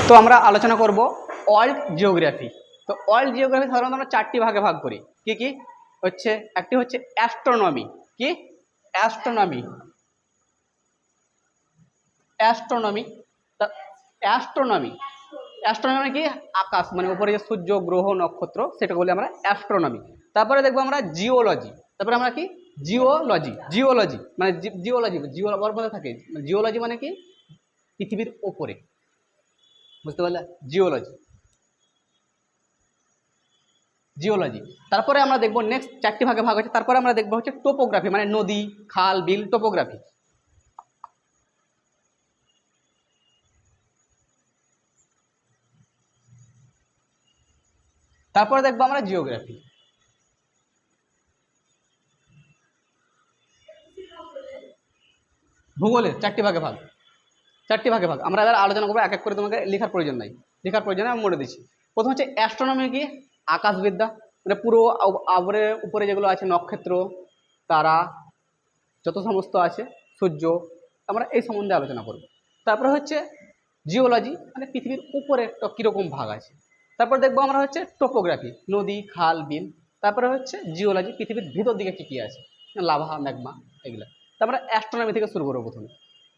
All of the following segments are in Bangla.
তো আমরা আলোচনা করব ওয়ার্ল্ড জিওগ্রাফি। তো ওয়ার্ল্ড জিওগ্রাফি সাধারণত আমরা চারটি ভাগে ভাগ করি। কি কি হচ্ছে? একটি হচ্ছে অ্যাস্ট্রোনমি। কি? অ্যাস্ট্রোনমি। অ্যাস্ট্রোনমি অ্যাস্ট্রোনমি অ্যাস্ট্রোনমি মানে কি? আকাশ, মানে উপরে যে সূর্য, গ্রহ, নক্ষত্র, সেটাকে বলি আমরা অ্যাস্ট্রোনমি। তারপরে দেখবো আমরা জিওলজি। তারপরে আমরা কি? জিওলজি। জিওলজি মানে জিওলজি, জিও মধ্যে থাকে। জিওলজি মানে কি? পৃথিবীর ওপরে, বুঝতে পারলে? Geology, geology. তারপরে আমরা দেখবো নেক্সট চারটি ভাগে ভাগ হচ্ছে। তারপরে আমরা দেখবো হচ্ছে টোপোগ্রাফি, মানে নদী, খাল, বিল, টোপোগ্রাফি। তারপরে দেখবো আমরা জিওগ্রাফি। ভূগোলের চারটি ভাগে ভাগ, চারটি ভাগে ভাগ। আমরা এবার আলোচনা করবো, এক এক করে, তোমাকে লেখার প্রয়োজন নাই, লেখার প্রয়োজনে আমি মনে দিচ্ছি। প্রথম হচ্ছে অ্যাস্ট্রোনমি, কি? আকাশবিদ্যা, মানে পুরো উপরে যেগুলো আছে, নক্ষত্র, তারা, যত সমস্ত আছে, সূর্য, আমরা এই সম্বন্ধে আলোচনা করব। তারপরে হচ্ছে জিওলজি, মানে পৃথিবীর উপরে একটা কীরকম ভাগ আছে। তারপর দেখবো আমরা হচ্ছে টোপোগ্রাফি, নদী, খাল, বিল। তারপরে হচ্ছে জিওলজি, পৃথিবীর ভিতর দিকে কী কী আছে, লাভা, ম্যাগমা, এগুলো। তারপরে অ্যাস্ট্রোনমি থেকে শুরু করবো। প্রথমে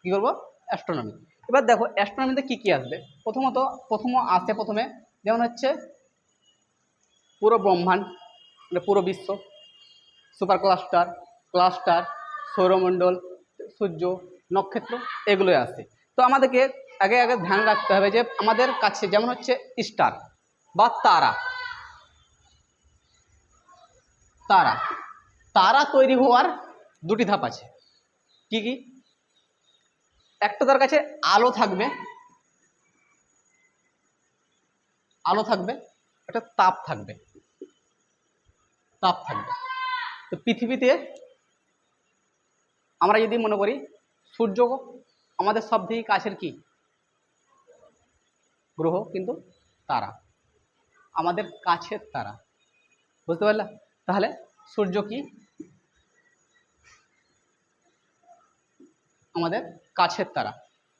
কী করবো? অ্যাস্ট্রোনমি। এবার দেখো অ্যাস্ট্রোনমিতে কী কী আসবে। প্রথম আসে প্রথমে, যেমন হচ্ছে পুরো ব্রহ্মাণ্ড, মানে পুরো বিশ্ব, সুপার ক্লাস্টার, ক্লাস্টার, সৌরমণ্ডল, সূর্য, নক্ষত্র, এগুলোই আসে। তো আমাদেরকে আগে আগে ধ্যান রাখতে হবে যে আমাদের কাছে যেমন হচ্ছে স্টার বা তারা, তারা তারা তৈরি হওয়ার দুটি ধাপ আছে। কি কি? একটা তার কাছে আলো থাকবে, আলো থাকবে, একটা তাপ থাকবে, তাপ থাকবে। তো পৃথিবীতে আমরা যদি মনে করি সূর্য আমাদের সব থেকে কাছের কি গ্রহ, কিন্তু তারা আমাদের কাছের তারা, বুঝতে পারলে? তাহলে সূর্য কি? আমাদের কাছের তারা।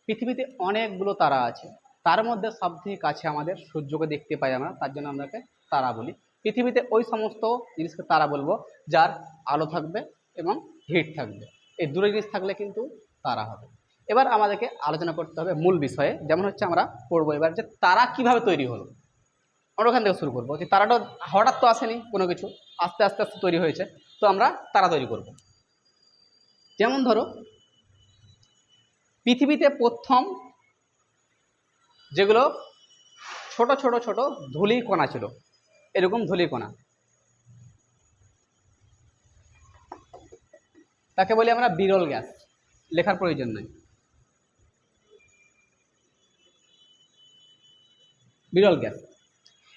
পৃথিবীতে অনেকগুলো তারা আছে, তার মধ্যে সব থেকে কাছে আমাদের সূর্যকে দেখতে পাই আমরা, তার জন্য আমরাকে তারা বলি। পৃথিবীতে ওই সমস্ত জিনিসকে তারা বলবো যার আলো থাকবে এবং হিট থাকবে। এই দুটো জিনিস থাকলে কিন্তু তারা হবে। এবার আমাদেরকে আলোচনা করতে হবে মূল বিষয়ে, যেমন হচ্ছে আমরা পড়বো এবার যে তারা কিভাবে তৈরি হলো। আমরা ওখান থেকে শুরু করবো যে তারাটা হঠাৎ তো আসেনি কোনো কিছু, আস্তে আস্তে আস্তে তৈরি হয়েছে। তো আমরা তারা তৈরি করব। যেমন ধরো পৃথিবীতে প্রথম যেগুলো ছোট ছোট ছোট ধূলির কণা ছিল, এরকম ধূলির কণা, তাকে বলি আমরা বিরল গ্যাস। লেখার প্রয়োজন নেই, বিরল গ্যাস।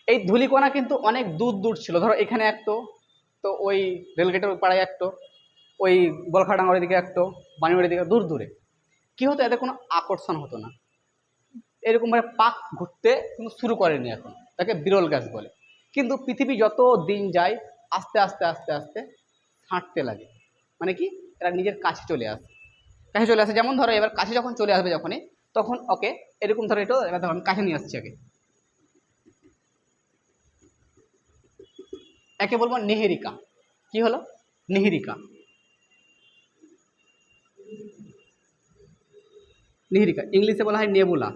এই ধূলিকণা কিন্তু অনেক দূর দূর ছিল। ধরো এখানে একটো, তো ওই রেলগেটের পাড়ায় একটো, ওই বলখাডাঙ্গার দিকে একটো, বাণীবাড়ির দিকে, দূর দূরে। কী হতো? এদের কোনো আকর্ষণ হতো না, এরকমভাবে পাক ঘুরতে কিন্তু শুরু করেনি এখন, তাকে বিরল গ্যাস বলে। কিন্তু পৃথিবী যত দিন যায় আস্তে আস্তে আস্তে আস্তে ছাঁটতে লাগে, মানে কি এরা নিজের কাছে চলে আসে, কাছে চলে আসে। যেমন ধরো এবার কাছে যখন চলে আসবে যখনই, তখন ওকে এরকম ধরো, এটা এবার ধরো আমি কাছে নিয়ে আসছি, আগে একে বলবো নিহিরিকা। কি হলো? নিহিরিকা। নিহিরিকা ইংলিশে বলা হয় নেবুলা,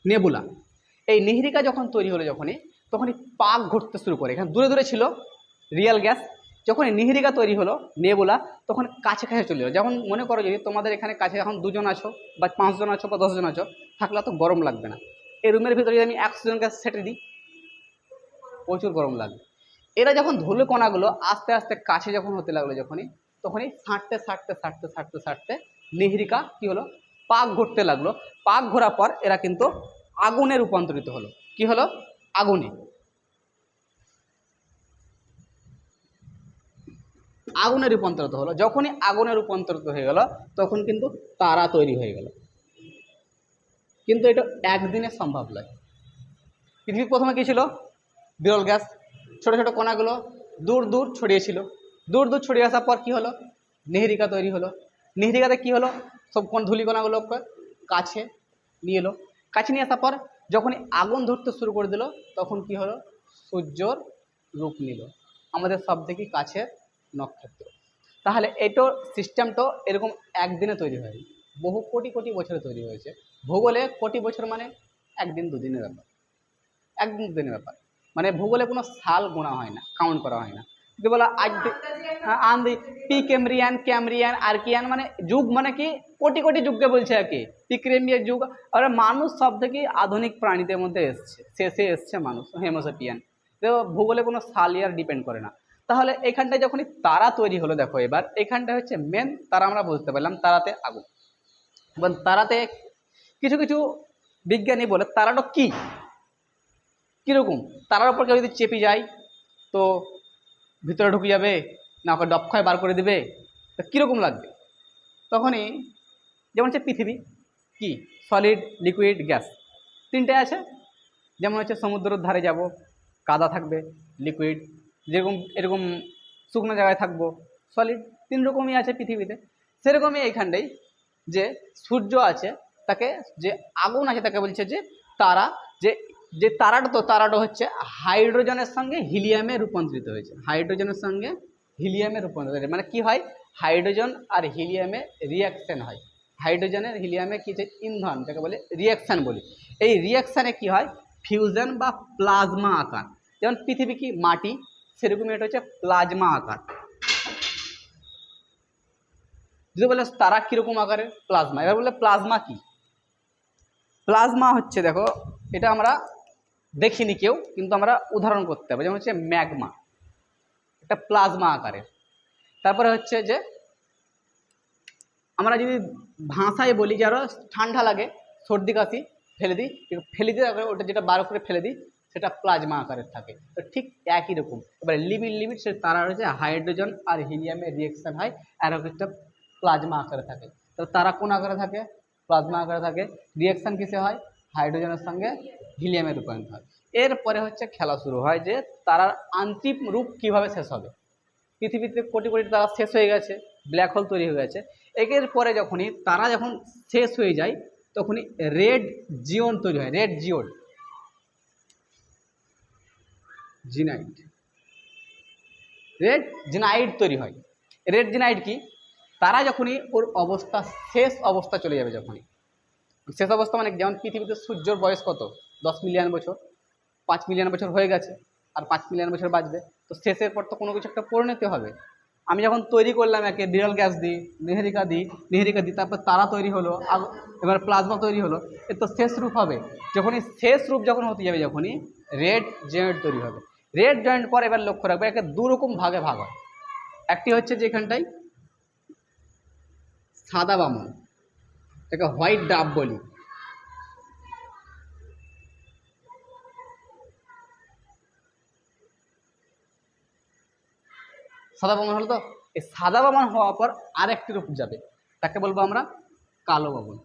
নেবুলা। এই নিহিরিকা যখন তৈরি হলো তখনই পাক ঘুরতে শুরু করে। এখানে দূরে দূরে ছিল রিয়েল গ্যাস, যখন নিহিরিকা তৈরি হলো, নেবুলা, তখন কাছে কাছে চলে এলো। যেমন মনে করো যদি তোমাদের এখানে কাছে এখন 2 জন আছো বা 5 জন আছো বা 10 জন আছো, থাকলে তো গরম লাগবে না। এই রুমের ভিতরে যদি আমি 100 জনকে সেটে দিই, প্রচুর গরম লাগবে। এরা যখন ধুলো কণাগুলো আস্তে আস্তে কাছে যখন হতে লাগলো, তখনই ছাঁটতে ছাঁটতে ছাঁটতে ছাঁটতে ছাঁটতে নিহিরিকা কি হলো? পাক ঘুরতে লাগলো। পাক ঘোরার পর এরা কিন্তু আগুনে রূপান্তরিত হলো। কি হলো? আগুনে, আগুনে রূপান্তরিত হলো। যখনই আগুনে রূপান্তরিত হয়ে গেল, তখন কিন্তু তারা তৈরি হয়ে গেল। কিন্তু এটা একদিনে সম্ভব নয়। পৃথিবীর প্রথমে কী ছিল? বিরল গ্যাস। ছোট ছোট কণাগুলো দূর দূর ছড়িয়েছিল। দূর দূর ছড়িয়ে আসার পর কী হলো? নিহিরিকা তৈরি হলো। নিহিরিকাতে কী হলো? সব ধূলিকণাগুলো কাছে নিয়ে এলো। কাছে নিয়ে আসার পর যখনই আগুন ধরতে শুরু করে দিল তখন কি হলো, সূর্যর রূপ নিল, আমাদের সব থেকে কাছের নক্ষত্র। তাহলে এটার সিস্টেমটা এরকম একদিনে তৈরি হয়নি, বহু কোটি কোটি বছরে তৈরি হয়েছে। ভূগোলে কোটি বছর মানে একদিন দুদিনের ব্যাপার, একদিন দুদিনের ব্যাপার। মানে ভূগোলে কোনো সাল গোনা হয় না, কাউন্ট করা হয় না। যদি বলা আজ পি ক্যামরিয়ান, ক্যামরিয়ান, আর্কিয়ান, মানে যুগ মানে কি কোটি কোটি যুগকে বলছে আর কি, পিক্রেমিয়ার যুগ। আর মানুষ সব থেকে আধুনিক প্রাণীদের মধ্যে এসছে, শেষে এসছে মানুষ, হেমোসেপিয়ান। তো ভূগোলে কোনো সাল ইয়ার ডিপেন্ড করে না। তাহলে এখানটায় যখনই তারা তৈরি হলো, দেখো এবার এখানটা হচ্ছে মেন তারা, আমরা বুঝতে পারলাম তারাতে আগুন। এবং তারাতে কিছু কিছু বিজ্ঞানী বলে তারাটা কি কীরকম, তারার উপর কেউ যদি চেপে যায় তো ভিতরে ঢুকে যাবে, না ওকে ডপক্ষয় বার করে দেবে, তো কীরকম লাগবে। তখনই যেমন হচ্ছে পৃথিবী কি সলিড, লিকুইড, গ্যাস, তিনটে আছে। যেমন হচ্ছে সমুদ্রের ধারে যাব, কাদা থাকবে, লিকুইড, যেরকম এরকম শুকনো জায়গায় থাকবো, সলিড। তিন রকমই আছে পৃথিবীতে। সেরকমই এইখানটাই যে সূর্য আছে, তাকে যে আগুন আছে তাকে বলছে যে তারা। যে যে তারাটা হচ্ছে হাইড্রোজেনের সঙ্গে হিলিয়ামে রূপান্তরিত হয়েছে, হাইড্রোজেনের সঙ্গে হিলিয়ামে রূপান্তরিত হয়েছে। মানে কি হয়, হাইড্রোজেন আর হিলিয়ামে রিয়াকশন হয়। হাইড্রোজেনের হিলিয়ামে কি যে ইন্ধন, যাকে বলে রিয়াকশান বলি। এই রিয়াকশানে কি হয়, ফিউশন বা প্লাজমা আকার। যেমন পৃথিবী কি মাটি, সেরকমই এটা হচ্ছে প্লাজমা আকার। যদি বলে তারা কীরকম আকারের, প্লাজমা। এবার বললে প্লাজমা কি, প্লাজমা হচ্ছে দেখো, এটা আমরা দেখিনি কেউ, কিন্তু আমরা উদাহরণ করতে হবে। যেমন হচ্ছে ম্যাগমা, এটা প্লাজমা আকারের। তারপরে হচ্ছে যে আমরা যদি ভাষায় বলি যে আরও ঠান্ডা লাগে, সর্দি কাশি, ফেলে দিই ওটা, যেটা বার করে ফেলে দিই, সেটা প্লাজমা আকারের থাকে। তো ঠিক একই রকম। এবার লিমিট সে তারা হচ্ছে হাইড্রোজেন আর হিলিয়ামের রিয়েকশন হয়, আর একটা প্লাজমা আকারে থাকে। তো তারা কোন আকারে থাকে, প্লাজমা আকারে থাকে। রিয়েকশন কিসে হয়, হাইড্রোজেনের সঙ্গে হিলিয়ামের রূপান্তর হয়। এরপরে হচ্ছে খেলা শুরু হয় যে তারার আন্তরিক রূপ কিভাবে শেষ হবে। পৃথিবীতে কোটি কোটি তারা শেষ হয়ে গেছে, ব্ল্যাক হোল তৈরি হয়ে গেছে। এর পরে যখনই তারা যখন শেষ হয়ে যায় তখনই রেড জিওন তৈরি হয়, রেড জিওন, জিনাইট, রেড জিনাইট তৈরি হয়। রেড জিনাইট কি, তারা যখনই ওর অবস্থা শেষ অবস্থা চলে যাবে, যখনই শেষ অবস্থা মানে যেমন পৃথিবীতে সূর্যর বয়স কত, 10 মিলিয়ন বছর, 5 মিলিয়ন বছর হয়ে গেছে, আর 5 মিলিয়ন বছর বাঁচবে। তো শেষের পর তো কোনো কিছু একটা পরিণতি হবে। আমি যখন তৈরি করলাম একে বিরল গ্যাস দিই, নেহেরিকা দিই, তারপর তারা তৈরি হলো, এবার প্লাজমা তৈরি হলো, এর তো শেষ রূপ হবে। যখনই শেষ রূপ যখন হতে যাবে, যখনই রেড জয়েন্ট তৈরি হবে। রেড জয়েন্ট পর এবার লক্ষ্য রাখবে, একে দুরকম ভাগে ভাগ হয়। একটি হচ্ছে যে এখানটায় সাদা বামন, এটাকে হোয়াইট ডাব বলি। সাদা বামন হলো। তো এই সাদা বামন হওয়ার পর আর একটি রূপ যাবে, তাকে বলবো আমরা কালো বামন।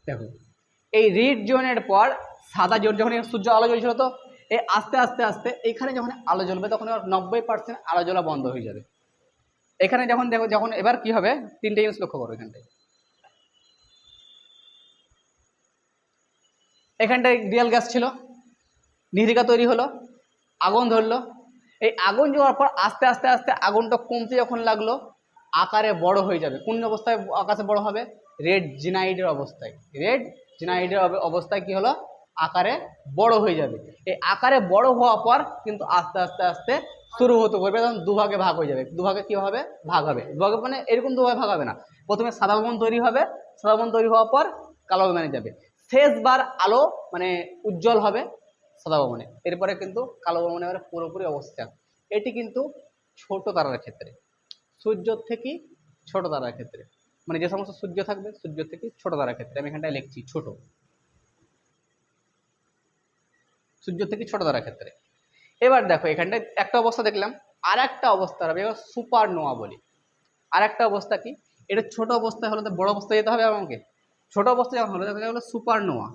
দেখো এই রেড জোনের পর সাদা জোন, যখন সূর্য আলো জ্বলছিল, তো এই আস্তে আস্তে আস্তে এখানে যখন আলো জ্বলবে তখন এবার 90% আলো জ্বলা বন্ধ হয়ে যাবে। এখানে যখন দেখো, যখন এবার কি হবে, তিনটে জিনিস লক্ষ্য করো। এখানটায় রিয়েল গ্যাস ছিল, নির্গা তৈরি হলো, আগুন ধরলো। এই আগুন যাওয়ার পর আস্তে আস্তে আস্তে আগুনটা কমতে যখন লাগলো, আকারে বড় হয়ে যাবে। কোন অবস্থায় আকাশে বড় হবে, রেড জিনাইডের অবস্থায়। রেড জিনাইডের অবস্থায় কি হলো, আকারে বড় হয়ে যাবে। এই আকারে বড় হওয়ার পর কিন্তু আস্তে আস্তে আস্তে শুরু হতে করবে, তখন দুভাগে ভাগ হয়ে যাবে। দুভাগে কি হবে, ভাগ হবে। দুভাগে মানে এরকম দুভাগে ভাগ হবে না, প্রথমে সাদা বামন তৈরি হবে, সাদা বামন তৈরি হওয়ার পর কালো বামনে যাবে। শেষবার আলো মানে উজ্জ্বল হবে সাদা বামনে, এরপরে কিন্তু কালো বামনে পুরোপুরি অবস্থা। এটি কিন্তু ছোট তারার ক্ষেত্রে, সূর্যর থেকে ছোট তারার ক্ষেত্রে, মানে যে সমস্ত সূর্য থাকবে সূর্য থেকে ছোট তারার ক্ষেত্রে, আমি এখানটায় লিখছি ছোট, সূর্য থেকে ছোট তারার ক্ষেত্রে। এবার দেখো এখানটায় একটা অবস্থা দেখলাম, আর একটা অবস্থা হবে সুপার নোয়া বলি। আর একটা অবস্থা কি, এটা ছোট অবস্থায় হলে তো বড় অবস্থায় যেতে হবে আমাকে। ছোট অবস্থায় যখন হলো সুপার নোয়া,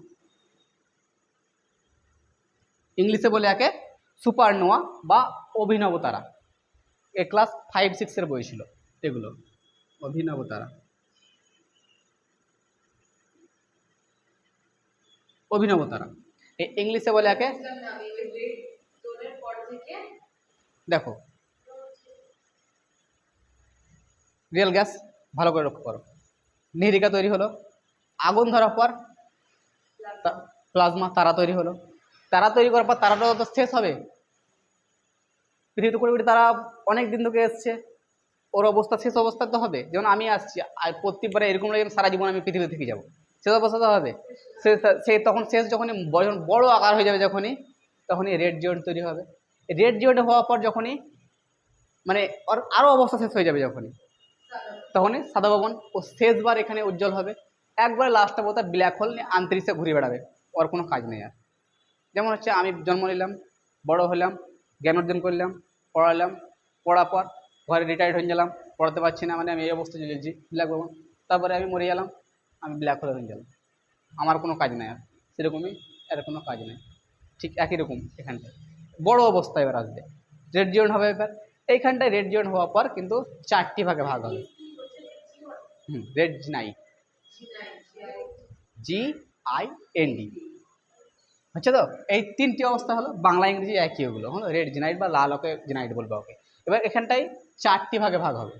ইংলিশে বলে একে সুপার নোয়া বা অভিনব তারা। এ ক্লাস 5-6 বই ছিল এগুলো, অভিনব তারা। অভিনব তারা ইংলিশে বলে একে, দেখো রিয়েল গ্যাস ভালো করে লক্ষ্য করো, নির্গিকা তৈরি হলো, আগুন ধরার পর প্লাজমা তারা তৈরি হলো, তারা তৈরি করার পর তারাটা তো শেষ হবে। পৃথিবীতে পরিবেশে তারা অনেক দিন থেকে এসছে, ওর অবস্থা শেষ অবস্থা তো হবে। যেমন আমি আসছি আর প্রত্যেকবারে এরকম লাগে সারা জীবন আমি পৃথিবীতে থেকে যাবো, শেষ অবস্থা তো হবে। সে তখন শেষ যখনই বড় আকার হয়ে যাবে, তখনই রেড জিওন্ট তৈরি হবে। রেড জিওন্ট হওয়ার পর যখনই মানে ওর আরও অবস্থা শেষ হয়ে যাবে, তখনই সাদা ভবন ও শেষবার এখানে উজ্জ্বল হবে। একবার লাস্ট অবতার ব্ল্যাক হোল নিয়ে আন্তরিক্ষে ঘুরে বেড়াবে, ওর কোনো কাজ নেই আর। যেমন হচ্ছে আমি জন্ম নিলাম, বড় হলাম, জ্ঞান অর্জন করলাম, পড়ালাম, পড়ার পর ঘরে রিটায়ার্ড হয়ে গেলাম, পড়াতে পারছি না, মানে আমি এই অবস্থা চলেছি ব্ল্যাক ভবন। তারপরে আমি মরে গেলাম, আমি ব্ল্যাক হোলে হয়ে গেলাম, আমার কোনো কাজ নেই আর। সেরকমই এর কোনো কাজ নেই, ঠিক একই রকম এখানটায় বড় অবস্থা এবার আসবে, রেড জিওন্ট হবে। এবার এইখানটায় রেড জিওন্ট হওয়ার পর কিন্তু 4টি ভাগে ভাগ হবে। রেড জিনাইট, GIND হচ্ছে তো। এই 3টি অবস্থা হলো, বাংলা ইংরেজি একই, ওগুলো হলো রেড জিনাইট বা লাল ওকে জিনাইট বলবো ওকে। এবার এখানটায় 4টি ভাগে ভাগ হবে।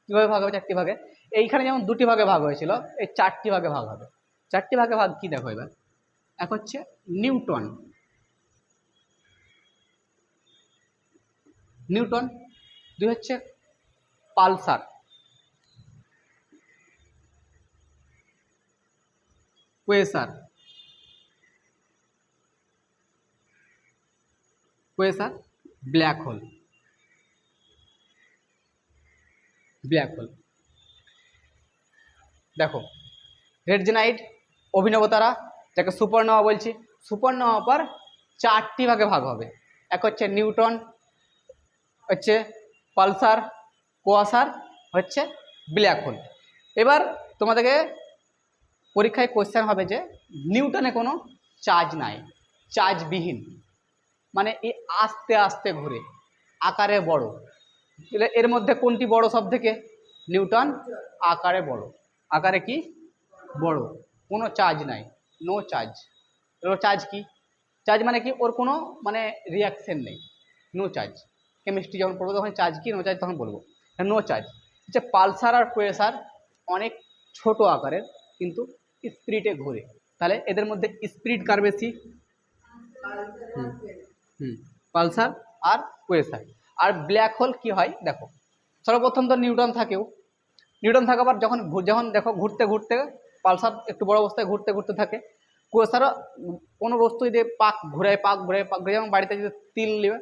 কীভাবে ভাগ হবে 4টি ভাগে? এইখানে যেমন 2টি ভাগে ভাগ হয়েছিল, এই 4টি ভাগে ভাগ হবে। 4টি ভাগে ভাগ কি দেখো এবার, এক হচ্ছে নিউটন, নিউটন, 2 হচ্ছে Pulsar, quasar, quasar, black hole, black hole. দেখো রেড জেনাইট, অভিনব তারা, যাকে সুপারনোভা বলছি, সুপারনোভা পর 4টি ভাগে ভাগ হবে। এক হচ্ছে নিউটন, হচ্ছে পালসার, কোয়াসার, হচ্ছে ব্ল্যাক হোল। এবার তোমাদেরকে পরীক্ষায় কোশ্চেন হবে যে নিউটনে কোনো চার্জ নাই, চার্জবিহীন, মানে এই আস্তে আস্তে ঘুরে, আকারে বড়। এর মধ্যে কোনটি বড় সব থেকে? নিউটন আকারে বড়। আকারে কি বড়, কোনো চার্জ নাই, নো চার্জ। নো চার্জ কি? চার্জ মানে কি? ওর কোনো মানে রিয়াকশন নেই, নো চার্জ। কেমিস্ট্রি যখন পড়বো তখন চার্জ কি, নো চার্জ তখন বলবো। নো চার্জ হচ্ছে পালসার আর কোয়েসার, অনেক ছোট আকারের কিন্তু স্পিরিটে ঘুরে। তাহলে এদের মধ্যে স্পিরিট কার বেশি? পালসার আর কোয়েসার। আর ব্ল্যাক হোল কি হয় দেখো, সর্বপ্রথম তো নিউটন থাকেও, নিউটন থাকার পর যখন যখন দেখো ঘুরতে ঘুরতে, পালসার একটু বড় অবস্থায় ঘুরতে ঘুরতে থাকে, কোয়েসারও কোনো বস্তু যদি পাক ঘুরে যেমন বাড়িতে যদি তিল নেবে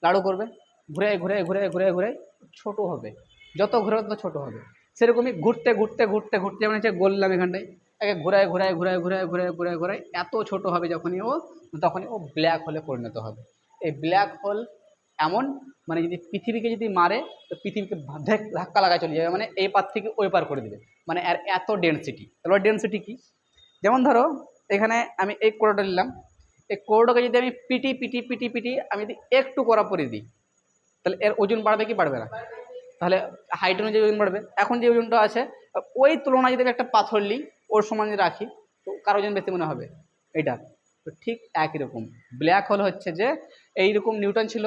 লাড়ু করবে, ঘুরে ঘুরে ঘুরে ঘুরে ঘুরে ছোট হবে, যত ঘুরে তত ছোট হবে। সেরকমই ঘুরতে ঘুরতে ঘুরতে ঘুরতে যেমন হচ্ছে বললাম এখানটায়, একে ঘুরায় ঘুরায় ঘুরায় ঘুরায় ঘুরায় ঘুরায় ঘুরায় এত ছোট হবে তখনই ও ব্ল্যাক হোলে পরিণত হবে। এই ব্ল্যাক হোল এমন, মানে যদি পৃথিবীকে যদি মারে তো পৃথিবীকে ধাক্কা লাগায় চলে যাবে, মানে এই পার থেকে ওই পার করে দেবে, মানে এর এত ডেন্সিটি। তাহলে ডেন্সিটি কি? যেমন ধরো এখানে আমি এই কোড়াটা নিলাম, এই কোড়াটাকে যদি আমি পিটি পিটি পিটি পিটি আমি যদি একটু করা পরে দিই, তাহলে এর ওজন বাড়বে কি বাড়বে না? তাহলে হাইট অনুযায়ী ওজন বাড়বে। এখন যে ওজনটা আছে ওই তুলনায় যদি একটা পাথর নিই ওর সমান যদি রাখি, তো কার ওজন বেশি মনে হবে? এইটা। তো ঠিক একই রকম ব্ল্যাক হোল হচ্ছে যে এইরকম নিউটন ছিল,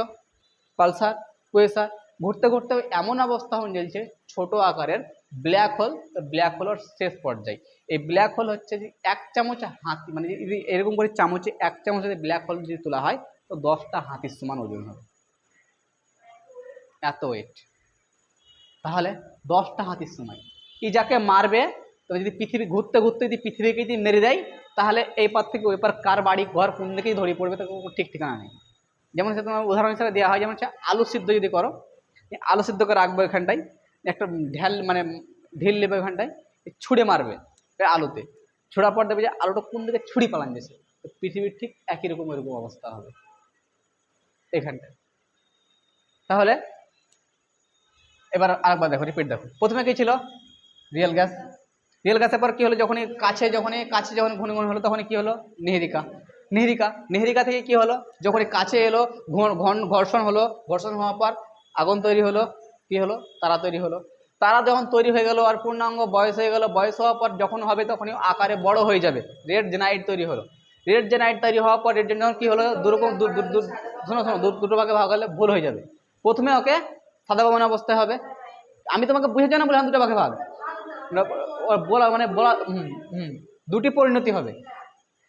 পালসার, কোয়েসার, ঘুরতে ঘুরতে এমন অবস্থা হয়ে চলছে ছোট আকারের ব্ল্যাক হোল। ব্ল্যাক হোলের শেষ পর্যায়ে এই ব্ল্যাক হোল হচ্ছে যে 1 চামচ হাতি, মানে যদি এরকম করে চামচে 1 চামচ যদি ব্ল্যাক হোল যদি তোলা হয় তো 10টা হাতির সমান ওজন হবে, এত ওয়েট। তাহলে 10টা হাতির সমান। কি যাকে মারবে, তবে যদি পৃথিবী ঘুরতে ঘুরতে যদি পৃথিবীকে যদি মেরে দেয়, তাহলে এই পার থেকে ওই পার কার বাড়ি ঘর কোন দিকেই ধরে পড়বে তো ঠিক ঠিকানা নেই। যেমন সে তোমার উদাহরণ হিসাবে দেওয়া হয়, যেমন হচ্ছে আলু সিদ্ধ যদি করো, আলু সিদ্ধ করে রাখবে এখানটায়, একটা মানে ঢিল নেবে ওখানটায়, ছুঁড়ে মারবে আলুতে, ছোড়ার পর দেবে যে আলুটা কোন দিকে ছুরি পালান গেছে, পৃথিবীর ঠিক একই রকম এরকম অবস্থা হবে এখানটায়। তাহলে এবার আরেকবার দেখো, রিপিট দেখো। প্রথমে কি ছিল? Real gas. রিয়েল গ্যাসের পর কি হলো? যখন কাছে যখন ঘন ঘন হলো তখন কি হলো? নিহিরিকা। নিহিরিকা থেকে কি হলো? যখন কাছে এলো ঘর্ষণ হলো, ঘর্ষণ হওয়ার পর আগুন তৈরি হলো, কি হলো, তারা তৈরি হলো। তারা যখন তৈরি হয়ে গেল আর পূর্ণাঙ্গ বয়স হয়ে গেল, বয়স হওয়ার পর যখন হবে তখনই আকারে বড় হয়ে যাবে, রেড জেনাইট তৈরি হলো। রেড জেনাইট তৈরি হওয়ার পর রেড জেনাইট কি হলো, দুরকম শোনো শোনো, দুটো ভাগে ভাগ হলে ভুল হয়ে যাবে। প্রথমে ওকে সাদা বামন অবস্থায় হবে, আমি তোমাকে বুঝে না বললাম দুটো ভাগে ভাগ, বলা মানে বলা দুটি পরিণতি হবে।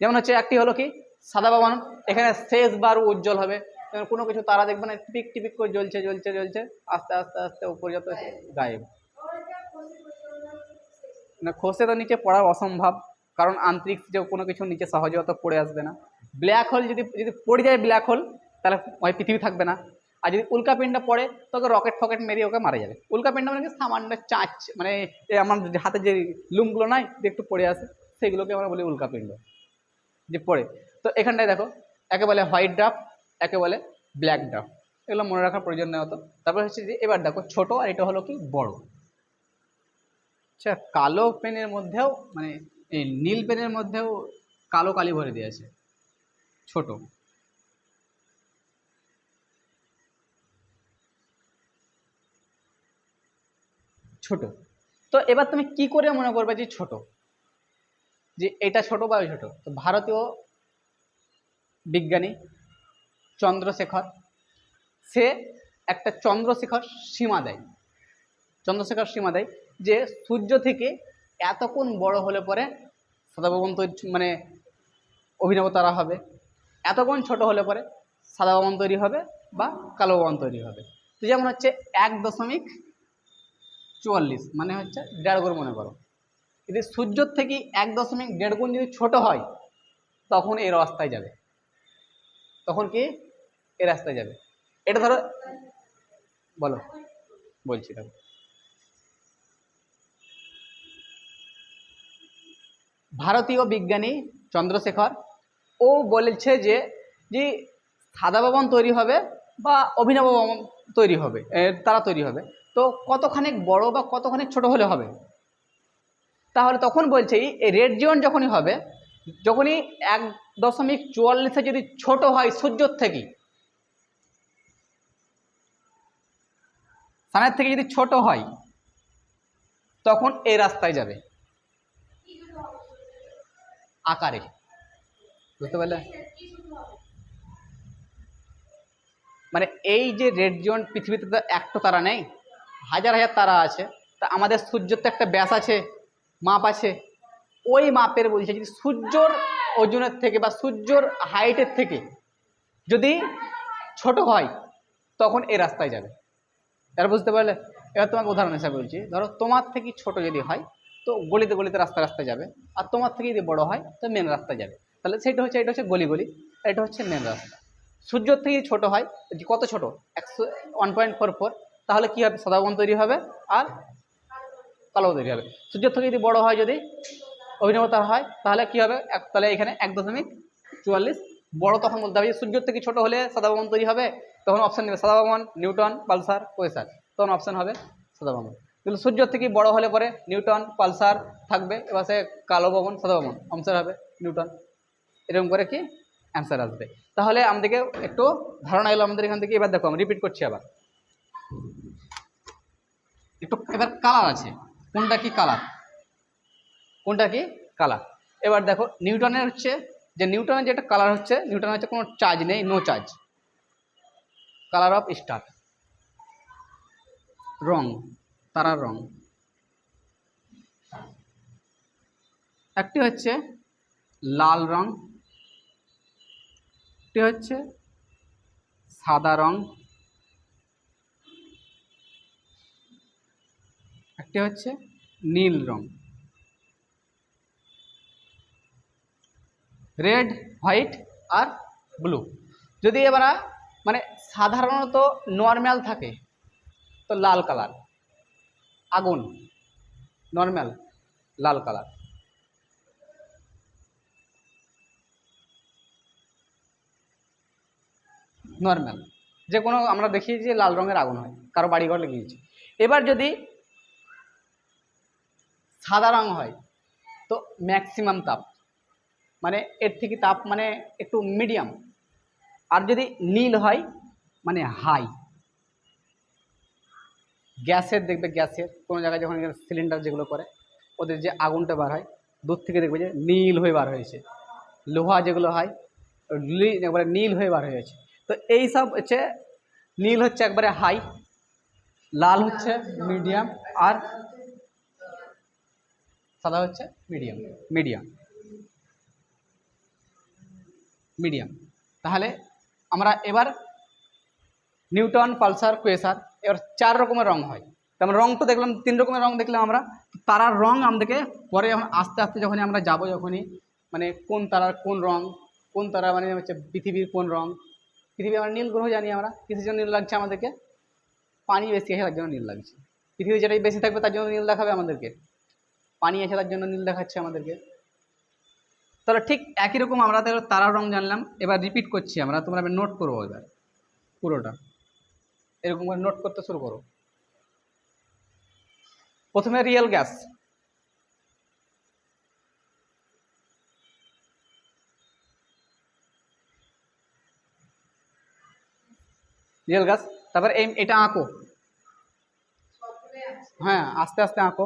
যেমন হচ্ছে একটি হলো কি সাদা বামন, এখানে শেষ বার উজ্জ্বল হবে, কোনো কিছু তারা দেখবে না, টিপিক টিপিক করে জ্বলছে জ্বলছে জ্বলছে, আস্তে আস্তে আস্তে উপরে যত গায়েব। না খসে তো নিচে পড়া অসম্ভব, কারণ আন্তরিক যে কোনো কিছু নিচে সহজে অত পড়ে আসবে না। ব্ল্যাক হোল যদি যদি পড়ে যায় ব্ল্যাক হোল, তাহলে ওই পৃথিবী থাকবে না। আর যদি উল্কাপিণ্ড পড়ে তোকে রকেট ফকেট মেরিয়ে ওকে মারা যাবে। উল্কাপিণ্ড মানে কি সামান্য চাঁচ, মানে আমার হাতে যে লুমগুলো নাই যে একটু পড়ে আসে, সেগুলোকে আমরা বলি উল্কাপিণ্ড যে পড়ে। তো এখানটায় দেখো, একে বলে হোয়াইট ড্রাফট, একে বলে ব্ল্যাক ড্রাফট, এগুলো মনে রাখার প্রয়োজন নেই হতো। তারপর হচ্ছে যে এবার দেখো ছোট, আর এটা হলো কি বড়। আচ্ছা, কালো পেনের মধ্যেও মানে এই নীল পেনের মধ্যেও কালো কালি ভরে দিয়েছে, ছোট। ছোট, তো এবার তুমি কি করে মনে করবে যে ছোট, যে এটা ছোট বা ওই ছোট? তো ভারতীয় বিজ্ঞানী চন্দ্রশেখর, সে একটা চন্দ্রশেখর সীমা দেয়, চন্দ্রশেখর সীমা দেয় যে সূর্য থেকে এত কোণ বড় হলে পরে সাদা ভবন তৈরি মানে অভিনব তারা হবে, এত কোণ ছোট হলে পরে সাদা ভবন তৈরি হবে বা কালো ভবন তৈরি হবে। তো যেমন হচ্ছে 1.44 মানে হচ্ছে 1.5 গুণ মনে করো, যদি সূর্যর থেকে 1.1.5 গুণ যদি ছোট হয় তখন এই রাস্তায় যাবে, তখন কি এই রাস্তায় যাবে। এটা ধরো, বলো, বলছি দেখো, ভারতীয় বিজ্ঞানী চন্দ্রশেখর ও বলেছে যে যে সাদা ভবন তৈরি হবে বা অভিনব ভবন তৈরি হবে, তারা তৈরি হবে, তো কতখানিক বড় বা কতখানিক ছোট হলে হবে? তাহলে তখন বলছে এই রেড জিওন যখনই হবে, যখনই 1.44 যদি ছোট হয় সূর্যর থেকে, সানের থেকে যদি ছোট হয় তখন এই রাস্তায় যাবে আকারে, বুঝতে পারলে? মানে এই যে রেড জোন, পৃথিবীতে তো একটা তারা নেই, হাজার হাজার তারা আছে। তা আমাদের সূর্যের তো একটা ব্যাস আছে, মাপ আছে, ওই মাপের বলছে যদি সূর্যর ওজনের থেকে বা সূর্যর হাইটের থেকে যদি ছোট হয় তখন এই রাস্তায় যাবে। এবার বুঝতে পারলে? এবার তোমাকে উদাহরণ হিসাবে বলছি, ধরো তোমার থেকে ছোট যদি হয় তো গলিতে গলিতে রাস্তা রাস্তায় যাবে, আর তোমার থেকে যদি বড় হয় তো মেন রাস্তায় যাবে। তাহলে সেটা হচ্ছে, এটা হচ্ছে গলি গলি, এটা হচ্ছে মেন রাস্তা। সূর্যর থেকে ছোট হয়, কত ছোট, 1.44, তাহলে কি হবে, সাদা ভবন তৈরি হবে আর কালো তৈরি হবে। সূর্যের থেকে যদি বড় হয়, যদি অভিনবতা হয়, তাহলে কি হবে, তাহলে এখানে 1.44 বড়, তখন বলতে হবে সূর্যের থেকে ছোট হলে সাদা ভবন তৈরি হবে, তখন অপশান নেবে সাদা ভবন, নিউটন, পালসার, কোয়েসার, তখন অপশান হবে সাদা ভবন। কিন্তু সূর্যের থেকে বড় হলে পরে নিউটন, পালসার থাকবে, এবার সে কালো ভবন, সাদা ভবন, অপশান হবে নিউটন, এরকম করে কি অ্যান্সার আসবে। তাহলে আমাদেরকে একটু ধারণা এলো আমাদের এখান থেকে। এবার দেখো আমি রিপিট করছি আবার একটু, এবার কালার আছে, কোনটা কি কালার, কোনটা কি কালার। এবার দেখো নিউটনের হচ্ছে যে নিউটনের যেটা কালার হচ্ছে, নিউটন হচ্ছে কোনো চার্জ নেই, no charge, colour of star, রং, তারার রং। একটি হচ্ছে লাল রং, একটি হচ্ছে সাদা রং, একটি হচ্ছে নীল রং, রেড, হোয়াইট আর ব্লু। যদি এবার মানে সাধারণত নর্মাল থাকে তো লাল কালার, আগুন, নর্মাল লাল কালার। নর্মাল যে কোনো আমরা দেখি যে লাল রঙের আগুন হয়, কারো বাড়িঘর লেগেছে। এবার যদি সাদা রং হয় তো ম্যাক্সিমাম তাপ, মানে এর থেকে তাপ মানে একটু মিডিয়াম। আর যদি নীল হয় মানে হাই, গ্যাসের দেখবে, গ্যাসের কোনো জায়গায় যখন সিলিন্ডার যেগুলো করে ওদের যে আগুনটা বার হয় দূর থেকে দেখবে যে নীল হয়ে বার হয়েছে। লোহা যেগুলো হয় একবারে নীল হয়ে বার হয়েছে। তো এই সব হচ্ছে নীল হচ্ছে একবারে হাই, লাল হচ্ছে মিডিয়াম, আর সাদা হচ্ছে মিডিয়াম। মিডিয়াম মিডিয়াম তাহলে আমরা এবার নিউটন, পালসার, কোয়েসার, এবার 4 রকমের রং হয়। তেমন রং তো দেখলাম, 3 রকমের রং দেখলাম আমরা। তারার রং আমাদেরকে পরে যখন আস্তে আস্তে যখনই আমরা যাব, যখনই মানে কোন তারার কোন রং, কোন তারা মানে হচ্ছে পৃথিবীর কোন রং। পৃথিবী আমরা নীল গ্রহ জানি আমরা, কিসের জন্য নীল লাগছে আমাদেরকে? পানি বেশি আছে তার জন্য নীল লাগছে। পৃথিবী যেটাই বেশি থাকবে তার জন্য নীল দেখাবে আমাদেরকে, পানি আছে তার জন্য নীল দেখাচ্ছে আমাদেরকে। তাহলে ঠিক একই রকম আমরা তারার রং জানলাম। এবার রিপিট করছি আমরা, তোমরা নোট করবো এবার পুরোটা, এরকম করে নোট করতে শুরু করো। প্রথমে রিয়েল গ্যাস, রিয়েল গ্যাস। তারপর এটা আঁকো, হ্যাঁ আস্তে আস্তে আঁকো।